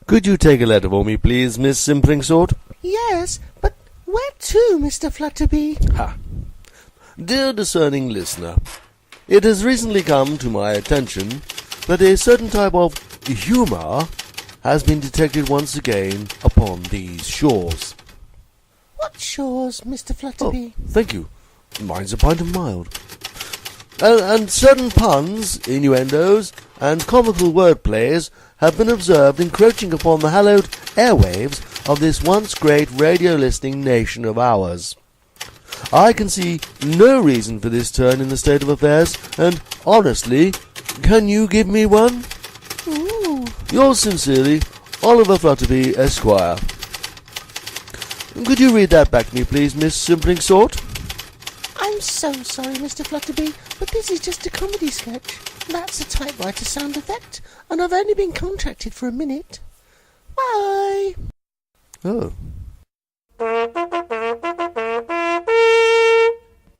Could you take a letter for me, please, Miss Simplingsword? Yes, but where to, Mr. Flutterby? Ha! Dear discerning listener, it has recently come to my attention that a certain type of humour has been detected once again upon these shores. What shores, Mr. Flutterby? Oh, thank you. Mine's a pint of mild. And certain puns, innuendos, and comical wordplays have been observed encroaching upon the hallowed airwaves of this once great radio-listening nation of ours. I can see no reason for this turn in the state of affairs, and honestly, can you give me one? Ooh. Yours sincerely, Oliver Flutterby, Esquire. Could you read that back to me, please, Miss Simplingsword? I'm so sorry, Mr. Flutterby, but this is just a comedy sketch. That's a typewriter sound effect, and I've only been contracted for a minute. Bye. Oh.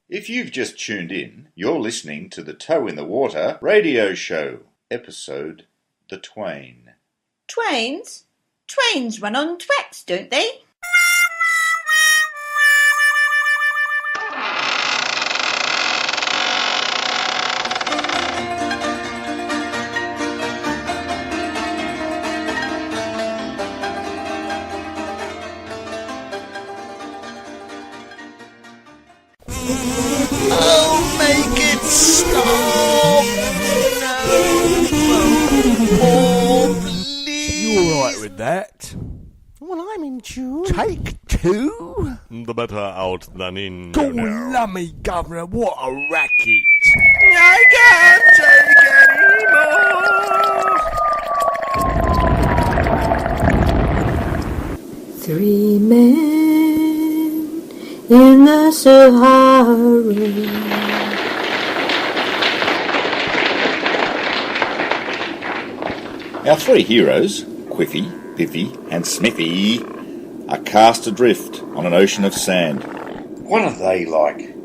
If you've just tuned in, you're listening to the Toe in the Water radio show, episode The Twain. Twains? Twains run on tracks, don't they? Oh, make it stop! No! Oh, please! You alright with that? Well, I'm in tune. Take two? The better out than in. God, lummy, Governor, what a racket! I can't take anymore! 3 men in the Sahara. Our three heroes, Quiffy, Piffy and Smithy, are cast adrift on an ocean of sand. What are they like?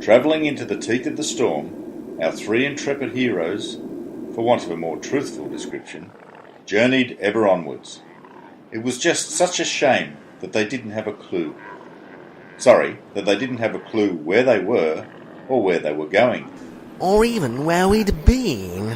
Travelling into the teeth of the storm, our three intrepid heroes, for want of a more truthful description, journeyed ever onwards. It was just such a shame that they didn't have a clue. That they didn't have a clue where they were or where they were going. Or even where we'd been.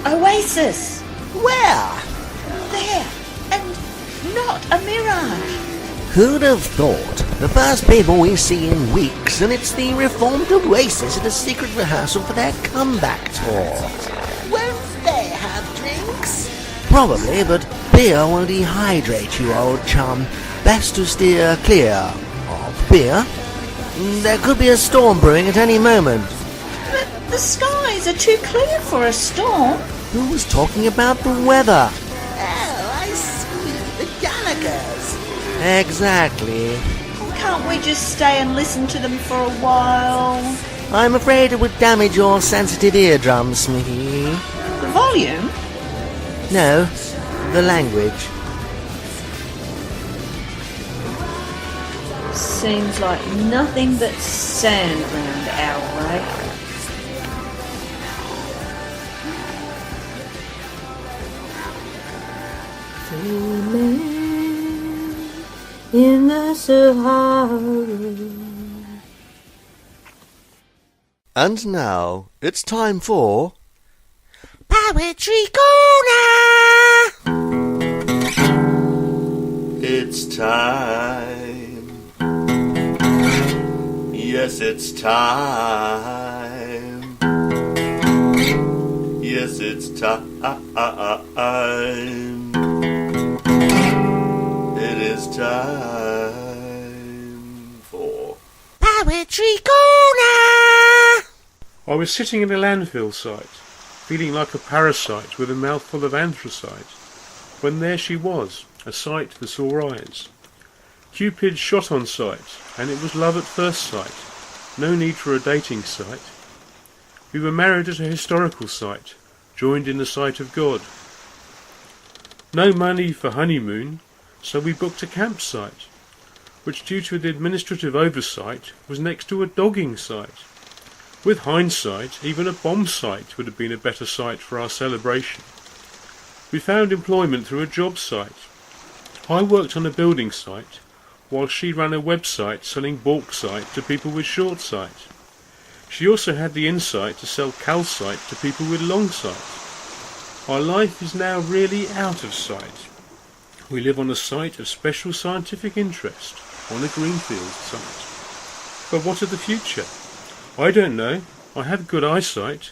Oasis! Where? There! And not a mirage! Who'd have thought? The first people we see in weeks, and it's the reformed Oasis at a secret rehearsal for their comeback tour. Won't they have drinks? Probably, but beer will dehydrate you, old chum. Best to steer clear of beer. There could be a storm brewing at any moment. But the skies are too clear for a storm. Who was talking about the weather? Oh, I see. The Gallaghers. Exactly. Can't we just stay and listen to them for a while? I'm afraid it would damage your sensitive eardrums, Smithy. The volume? No, the language. Seems like nothing but sand round our way. In the Sahara. And now, it's time for... Poetry Corner! It's time. Yes, it's time. Yes, it's time. It is time for... Poetry Corner! I was sitting in a landfill site, feeling like a parasite with a mouthful of anthracite, when there she was, a sight for sore eyes. Cupid shot on sight, and it was love at first sight. No need for a dating site. We were married at a historical site, joined in the sight of God. No money for honeymoon, so we booked a campsite, which due to the administrative oversight was next to a dogging site. With hindsight, even a bomb site would have been a better site for our celebration. We found employment through a job site. I worked on a building site, while she ran a website selling bauxite to people with short sight. She also had the insight to sell calcite to people with long sight. Our life is now really out of sight. We live on a site of special scientific interest, on a greenfield site. But what of the future? I don't know. I have good eyesight.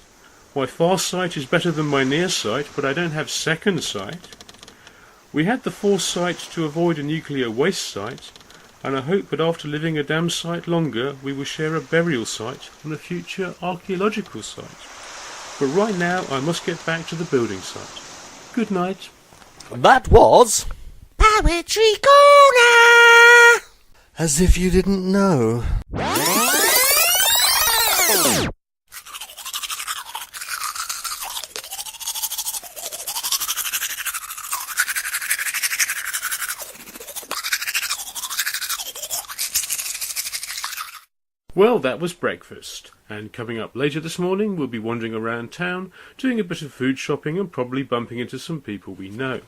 My far sight is better than my near sight, but I don't have second sight. We had the foresight to avoid a nuclear waste site, and I hope that after living a damn sight longer, we will share a burial site on a future archaeological site. But right now, I must get back to the building site. Good night. That was Poetry Corner! As If You Didn't Know. Well, that was breakfast, and coming up later this morning we'll be wandering around town, doing a bit of food shopping and probably bumping into some people we know.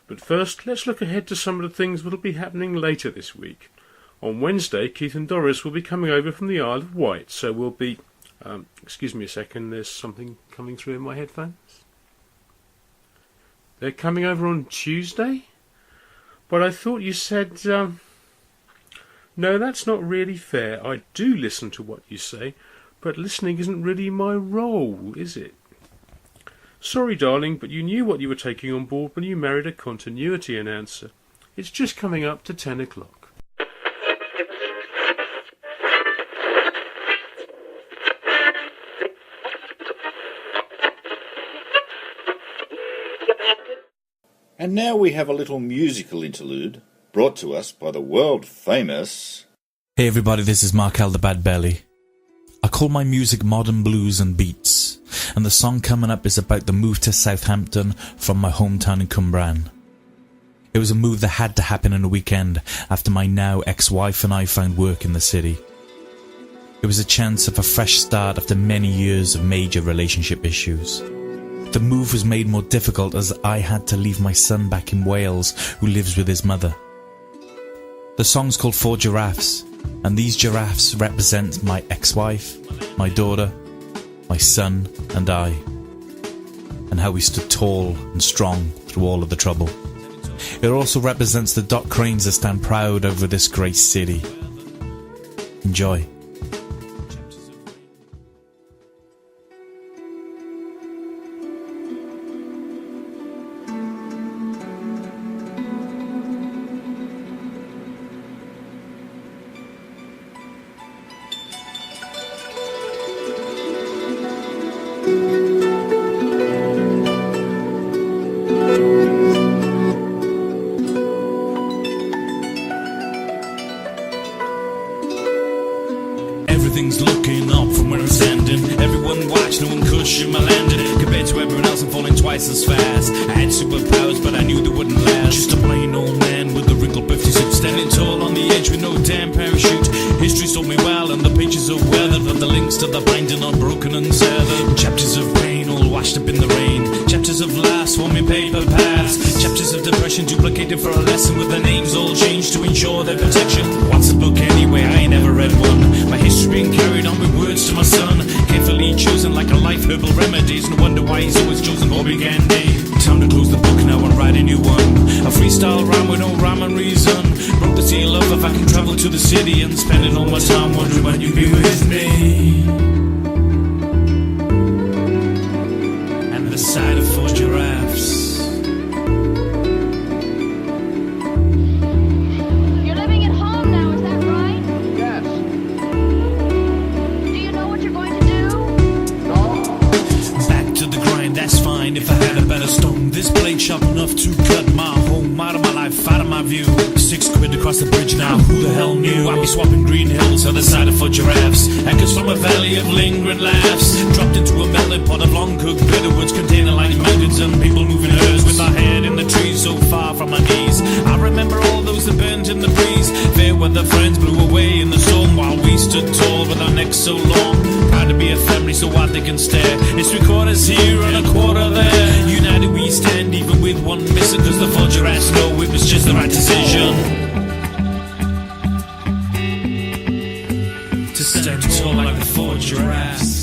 But first, let's look ahead to some of the things that'll be happening later this week. On Wednesday, Keith and Doris will be coming over from the Isle of Wight, so we'll be... excuse me a second, there's something coming through in my headphones. They're coming over on Tuesday? But I thought you said... No, that's not really fair. I do listen to what you say, but listening isn't really my role, is it? Sorry, darling, but you knew what you were taking on board when you married a continuity announcer. It's just coming up to 10 o'clock. And now we have a little musical interlude brought to us by the world-famous... Hey everybody, this is Mark L. the Bad Belly. I call my music modern blues and beats, and the song coming up is about the move to Southampton from my hometown in Cwmbran. It was a move that had to happen in a weekend after my now ex-wife and I found work in the city. It was a chance of a fresh start after many years of major relationship issues. The move was made more difficult as I had to leave my son back in Wales, who lives with his mother. The song's called 4 Giraffes, and these giraffes represent my ex-wife, my daughter, my son and I, and how we stood tall and strong through all of the trouble. It also represents the dock cranes that stand proud over this great city. Enjoy. Everything's looking up from where I'm standing. Everyone watch, no one cushion my landing. Compared to everyone else, I'm falling twice as fast. I had superpowers, but I knew they wouldn't last. Just a plain old man with a wrinkled 50 suit, standing tall on the edge with no damn parachute. History told me well, and the pages are weathered, but the links to the binding are broken and severed. Chapters of pain all washed up in the rain. Chapters of life swarming paper paths. Chapters of depression duplicated for a lesson, with the names all changed to ensure their protection. What's a book anyway? I ain't never read one. My history being carried on with words to my son, carefully chosen like a life herbal remedies. No wonder why he's always chosen Bobby Candy. Time to close the book now and write a new one. A freestyle rhyme with no rhyme and reason. Broke the seal of if I can travel to the city and spending all my time wondering when you'd be with me. And the sight of 4 giraffes. You're living at home now, is that right? Yes. Do you know what you're going to do? Back to the grind, that's fine if I had a better stone. This blade sharp enough to cut my home out of my life, out of my view. 6 quid across the bridge now, who the hell knew? I'd be swapping green hills on the side of 4 giraffes. Echoes from a valley of lingering laughs, dropped into a melted pot of long cooked bitter woods containing like mountains and people moving hers with our head in the trees so far from my knees. I remember all those that bent in the breeze. Fair weather friends blew away in the storm, while we stood tall with our necks so long. Proud to be a family so wide they can stare. It's 3/4 here and 1/4 there. United we stand even with one missing, cause the forger has know it was just the right decision. To stand tall like the four giraffes.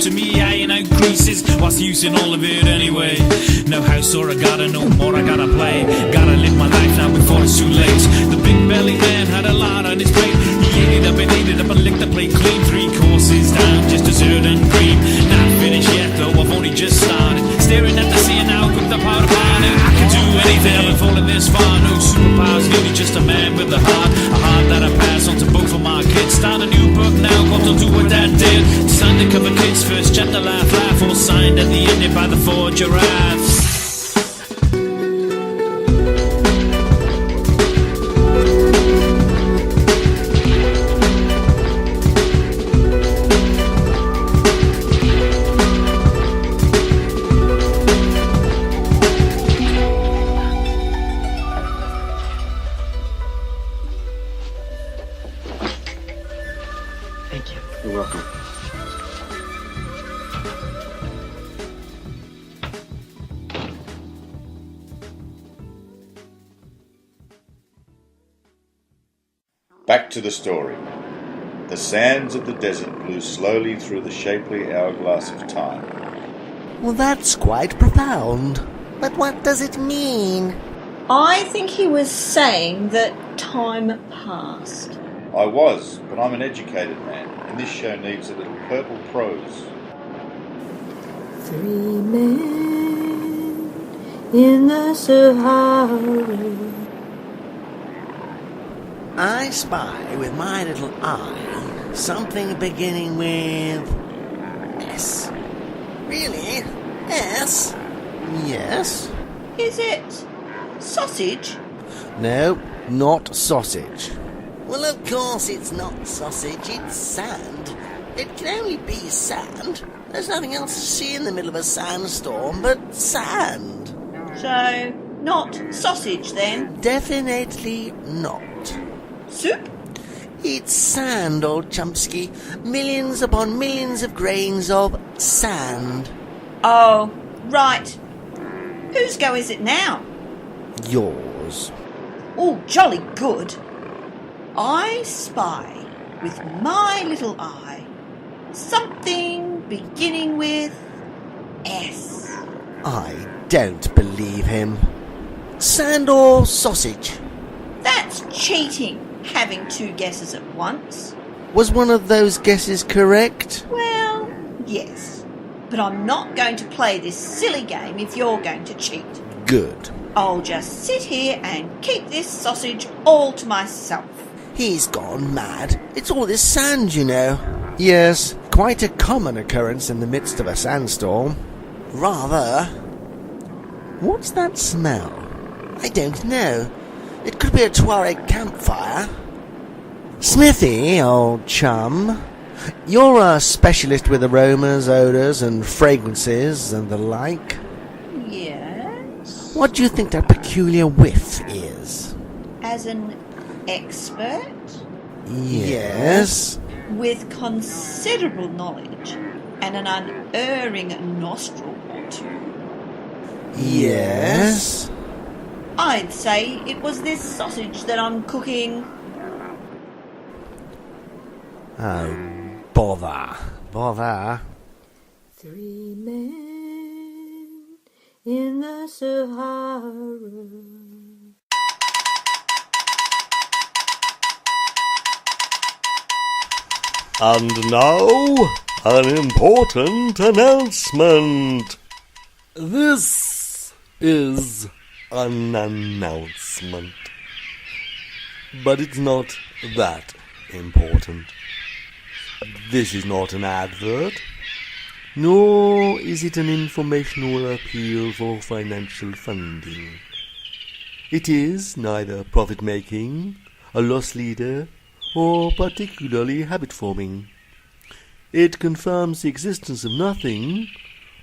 To me, iron out creases, what's the use in all of it anyway? No house or a garden, no more I gotta play. Gotta live my life now before it's too late. The big belly man had a lot on his plate. He ate it up and licked the plate clean. 3 courses down, just dessert and cream. Not finished yet though, I've only just started. Staring at the sea now with the powder pan. I can do anything, I've been falling this far. No superpowers, really just a man with a heart that I pass on to both of my kids. Start a new book now, but don't do what that did. It's undercover kids, first chapter, laugh, all signed at the end by the 4 giraffes. Thank you. You're welcome. Back to the story. The sands of the desert blew slowly through the shapely hourglass of time. Well, that's quite profound. But what does it mean? I think he was saying that time passed. I was, but I'm an educated man, and this show needs a little purple prose. 3 men in the Sahara. I spy with my little eye something beginning with S. Really? S? Yes. Is it sausage? No, not sausage. Well, of course it's not sausage, it's sand. It can only be sand. There's nothing else to see in the middle of a sandstorm but sand. So, not sausage then? Definitely not. Soup? It's sand, old Chomsky. Millions upon millions of grains of sand. Oh, right. Whose go is it now? Yours. Oh, jolly good. I spy with my little eye something beginning with S. I don't believe him. Sand or sausage? That's cheating, having 2 guesses at once. Was one of those guesses correct? Well, yes. But I'm not going to play this silly game if you're going to cheat. Good. I'll just sit here and keep this sausage all to myself. He's gone mad. It's all this sand, you know. Yes, quite a common occurrence in the midst of a sandstorm. Rather. What's that smell? I don't know. It could be a Tuareg campfire. Smithy, old chum, you're a specialist with aromas, odours and fragrances and the like. Yes? What do you think that peculiar whiff is? As an expert Yes. with considerable knowledge and an unerring nostril or 2, Yes. I'd say it was this sausage that I'm cooking. Oh, bother. Bother. 3 men in the Sahara. And now, an important announcement. This is an announcement. But it's not that important. This is not an advert, nor is it an informational appeal for financial funding. It is neither profit-making, a loss leader, or particularly habit-forming. It confirms the existence of nothing,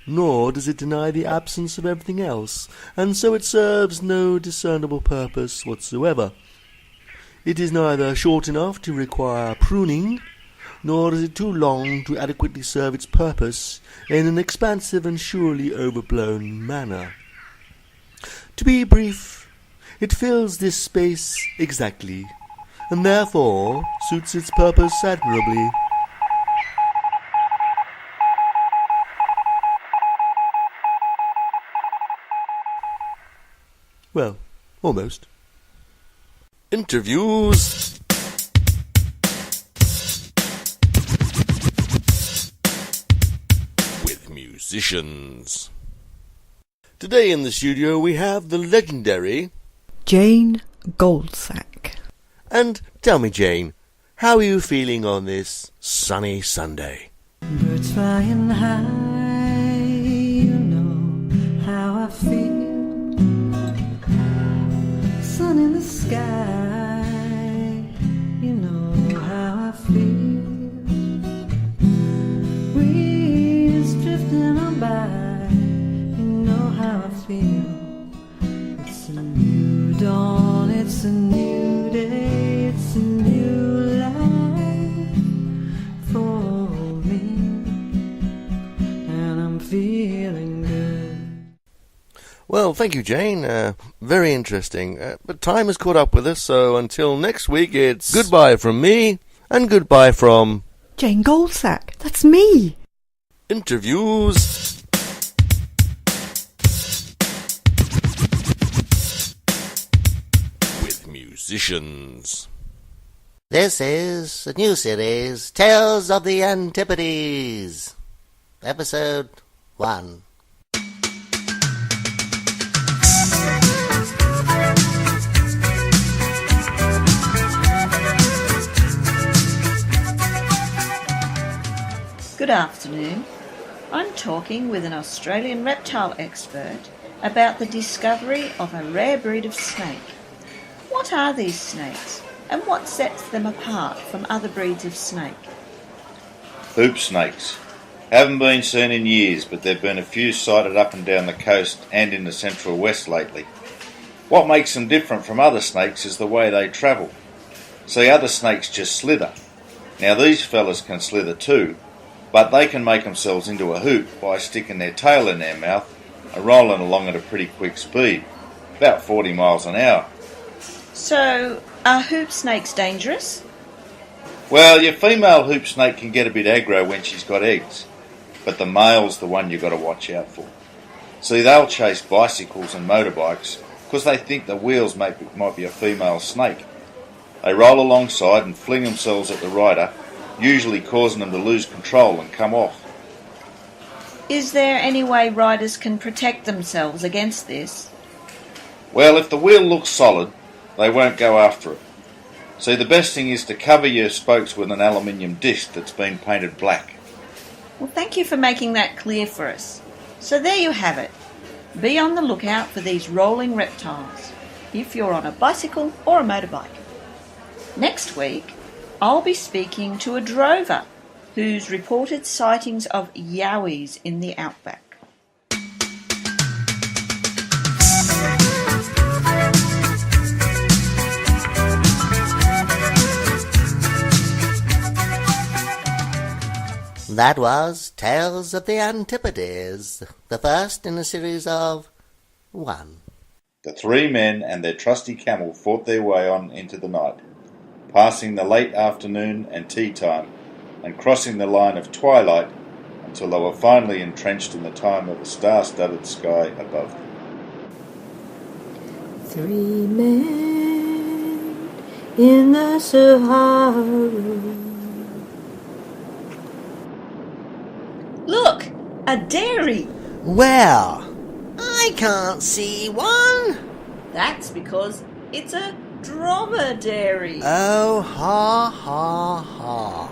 nor does it deny the absence of everything else, and so it serves no discernible purpose whatsoever. It is neither short enough to require pruning, nor is it too long to adequately serve its purpose in an expansive and surely overblown manner. To be brief, it fills this space exactly, and therefore suits its purpose admirably. Well, almost. Interviews. With musicians. Today in the studio we have the legendary Jane Goldsack. And tell me, Jane, how are you feeling on this sunny Sunday? Birds flying high, you know how I feel. Sun in the sky, you know how I feel. Breeze drifting on by, you know how I feel. It's a new dawn, it's a new day, it's a new life for me, and I'm feeling good. Well, thank you, Jane. Very interesting. But time has caught up with us, so until next week, it's goodbye from me, and goodbye from Jane Goldsack, that's me. Interviews. With musicians. This is a new series, Tales of the Antipodes, Episode 1. Good afternoon. I'm talking with an Australian reptile expert about the discovery of a rare breed of snake. What are these snakes, and what sets them apart from other breeds of snake? Hoop snakes. Haven't been seen in years, but there have been a few sighted up and down the coast and in the central west lately. What makes them different from other snakes is the way they travel. See, other snakes just slither. Now these fellas can slither too, but they can make themselves into a hoop by sticking their tail in their mouth and rolling along at a pretty quick speed, about 40 miles an hour. So, are hoop snakes dangerous? Well, your female hoop snake can get a bit aggro when she's got eggs, but the male's the one you've got to watch out for. See, they'll chase bicycles and motorbikes because they think the wheels might be a female snake. They roll alongside and fling themselves at the rider, usually causing them to lose control and come off. Is there any way riders can protect themselves against this? Well, if the wheel looks solid, they won't go after it. See, the best thing is to cover your spokes with an aluminium disc that's been painted black. Well, thank you for making that clear for us. So there you have it. Be on the lookout for these rolling reptiles, if you're on a bicycle or a motorbike. Next week, I'll be speaking to a drover who's reported sightings of yowies in the outback. That was Tales of the Antipodes, the first in a series of 1. The three men and their trusty camel fought their way on into the night, passing the late afternoon and tea time, and crossing the line of twilight until they were finally entrenched in the time of a star-studded sky above them. 3 men in the Sahara. Look, a dairy! Where? I can't see one. That's because it's a dromedary. Oh, ha, ha, ha.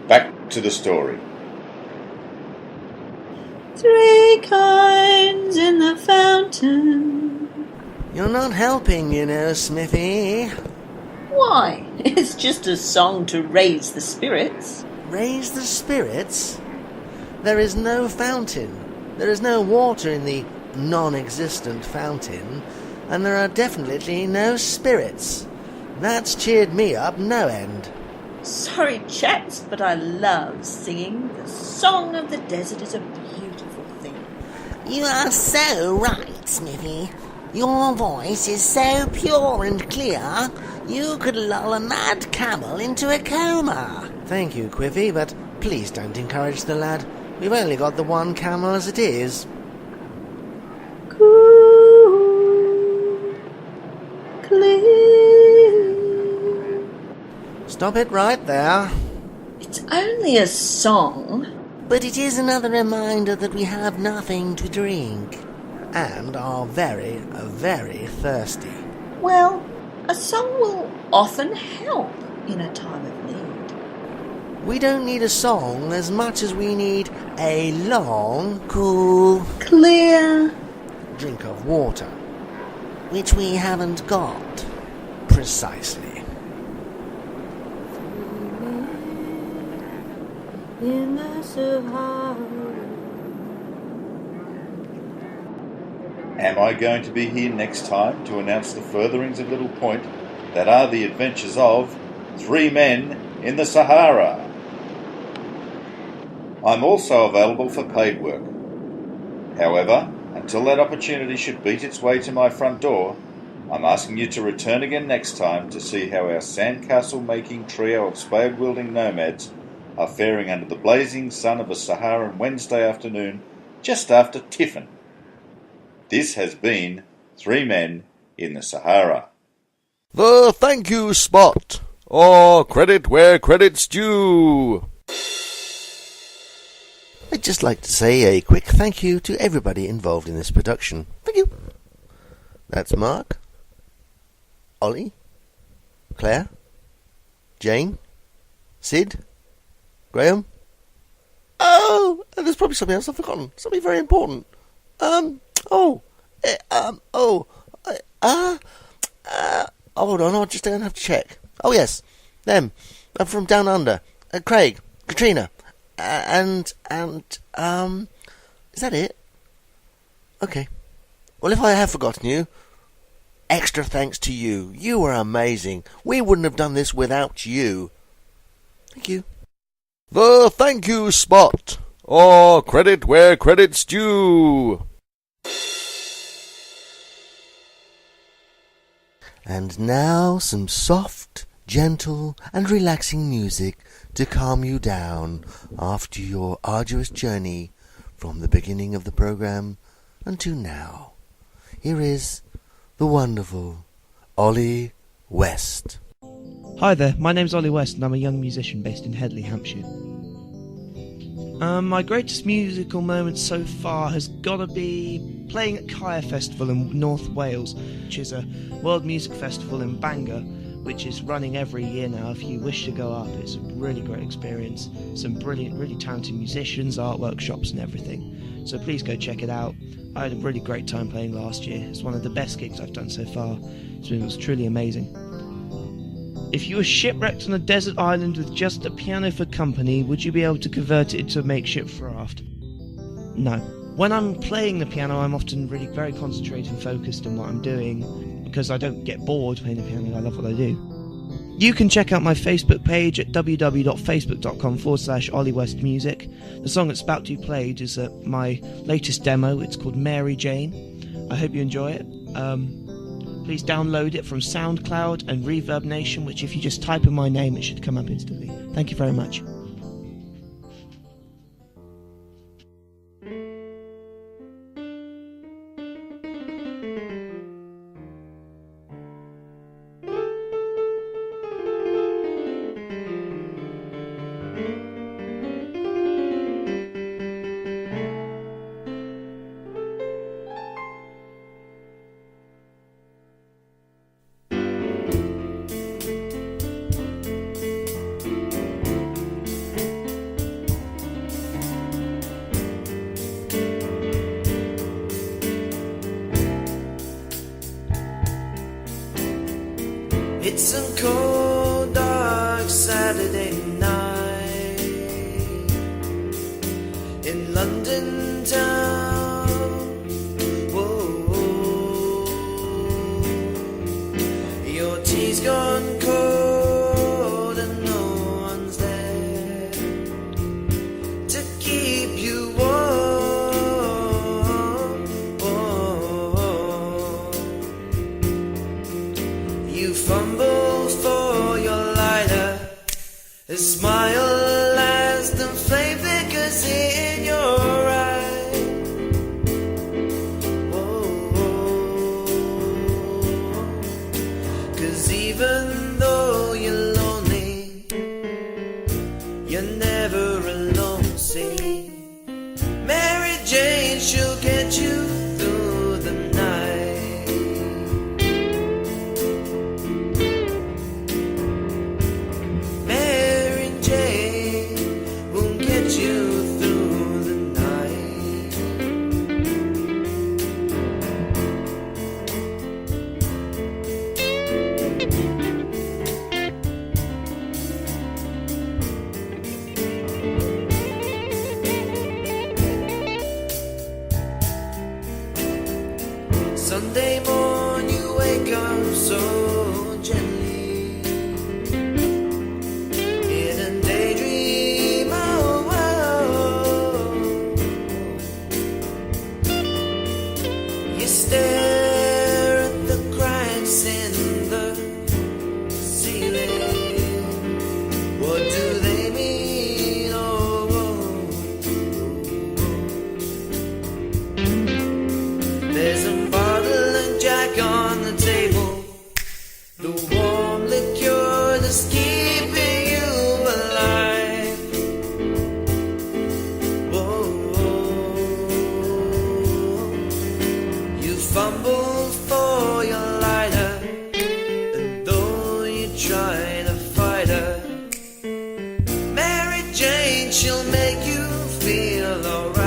Back to the story. 3 coins in the fountain. You're not helping, you know, Smithy. Why? It's just a song to raise the spirits. Raise the spirits? There is no fountain. There is no water in the non-existent fountain, and there are definitely no spirits. That's cheered me up no end. Sorry, chaps, but I love singing. The song of the desert is a beautiful thing. You are so right, Smithy. Your voice is so pure and clear, you could lull a mad camel into a coma. Thank you, Quiffy, but please don't encourage the lad. We've only got the one camel as it is. Cool, clear. Stop it right there. It's only a song. But it is another reminder that we have nothing to drink and are very, very thirsty. Well, a song will often help in a time of need. We don't need a song as much as we need a long, cool, clear drink of water, which we haven't got, precisely. In the Sahara. Am I going to be here next time to announce the furtherings of Little Point that are the adventures of 3 men in the Sahara? I'm also available for paid work. However, until that opportunity should beat its way to my front door, I'm asking you to return again next time to see how our sandcastle-making trio of spade-wielding nomads are faring under the blazing sun of a Saharan Wednesday afternoon just after tiffin. This has been 3 Men in the Sahara. The thank you spot, or credit where credit's due. I'd just like to say a quick thank you to everybody involved in this production. Thank you. That's Mark, Ollie, Claire, Jane, Sid, Graham. Oh, and there's probably something else I've forgotten. Something very important. Hold on, I'll just have to check. Oh yes, them. I'm from down under. Craig, Katrina, and is that it? Okay. Well, if I have forgotten you, extra thanks to you. You were amazing. We wouldn't have done this without you. Thank you. The thank you spot, or credit where credit's due. And now some soft, gentle and relaxing music to calm you down after your arduous journey from the beginning of the program until now. Here is the wonderful Ollie West. Hi there, my name's Ollie West and I'm a young musician based in Headley, Hampshire. My greatest musical moment so far has got to be playing at Kaya Festival in North Wales, which is a world music festival in Bangor, which is running every year now. If you wish to go up, it's a really great experience. Some brilliant, really talented musicians, art workshops and everything. So please go check it out. I had a really great time playing last year. It's one of the best gigs I've done so far. It was truly amazing. If you were shipwrecked on a desert island with just a piano for company, would you be able to convert it into a makeshift raft? No. When I'm playing the piano, I'm often really very concentrated and focused on what I'm doing because I don't get bored playing the piano. I love what I do. You can check out my Facebook page at www.facebook.com/Ollie West Music. The song that's about to be played is my latest demo. It's called Mary Jane. I hope you enjoy it. Please download it from SoundCloud and Reverb Nation, which if you just type in my name, it should come up instantly. Thank you very much. It's a cold, dark Saturday night in London town. Whoa, your tea's gone cold and no one's there to keep you warm. Whoa, you fumble for your lighter, a smile as the flame flickers in your eye. Whoa, 'cause even though you're lonely, you're never alone. See, Mary Jane, she'll get you through the night. Mary Jane will get you through the night. Sunday morn you wake up so gently in a daydream. Oh, you stare at the cracks in the ceiling. What do they mean? There's a bottle of Jack on the table, the warm liqueur that's keeping you alive. Whoa, you fumble for your lighter, and though you try to fight her, Mary Jane, she'll make you feel alright.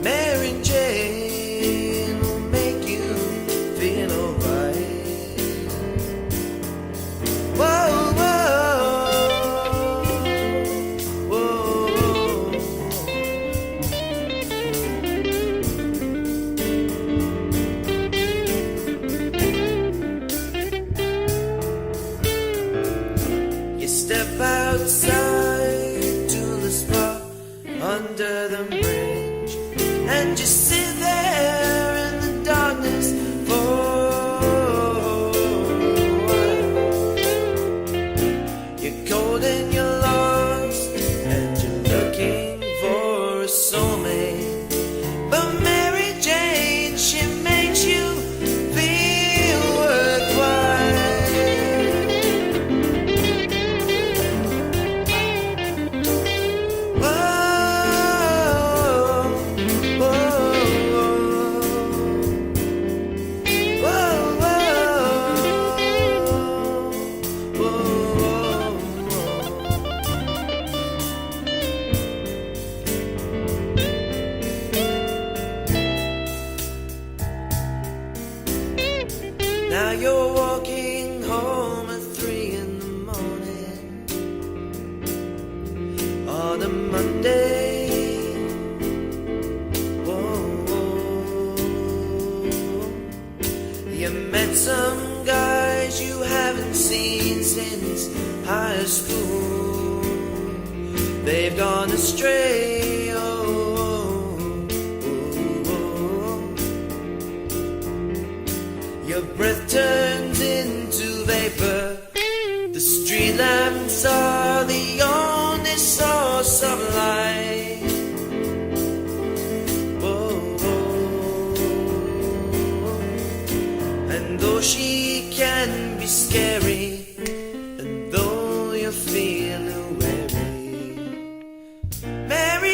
Mary Jane will make you feel alright. Whoa, whoa, whoa. You step outside to the spot under the bridge, and you sit there in the darkness for a while. You're cold and you're lost, and you're looking for a soulmate. But Mary Jane, she makes you feel worthwhile. Now you're walking home at 3 in the morning on a Monday. Whoa, you met some guys you haven't seen since high school. They've gone astray. Your breath turns into vapor. The street lamps are the only source of light. And though she can be scary, and though you're feeling weary, Mary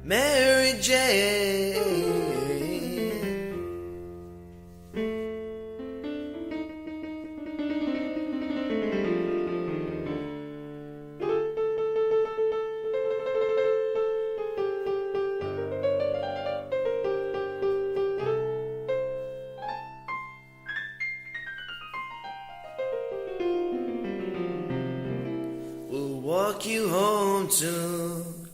Mary Jane. We'll walk you home to